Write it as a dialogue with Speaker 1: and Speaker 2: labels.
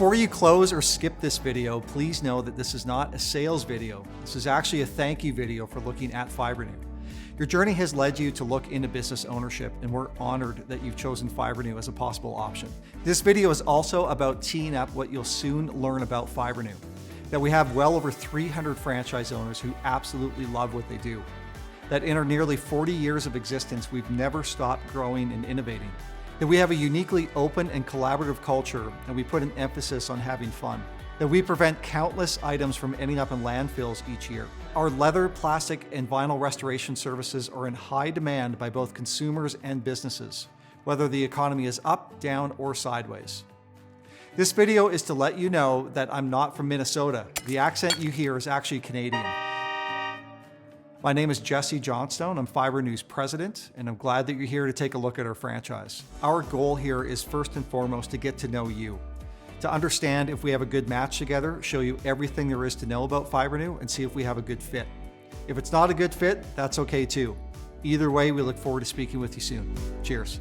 Speaker 1: Before you close or skip this video, please know that this is not a sales video. This is actually a thank you video for looking at Fibrenew. Your journey has led you to look into business ownership, and we're honored that you've chosen Fibrenew as a possible option. This video is also about teeing up what you'll soon learn about Fibrenew. That we have well over 300 franchise owners who absolutely love what they do. That in our nearly 40 years of existence, we've never stopped growing and innovating. That we have a uniquely open and collaborative culture, and we put an emphasis on having fun. That we prevent countless items from ending up in landfills each year. Our leather, plastic, and vinyl restoration services are in high demand by both consumers and businesses, whether the economy is up, down, or sideways. This video is to let you know that I'm not from Minnesota. The accent you hear is actually Canadian. My name is Jesse Johnstone. I'm Fibrenew's president, and I'm glad that you're here to take a look at our franchise. Our goal here is first and foremost to get to know you, to understand if we have a good match together, show you everything there is to know about Fibrenew, and see if we have a good fit. If it's not a good fit, that's okay too. Either way, we look forward to speaking with you soon. Cheers.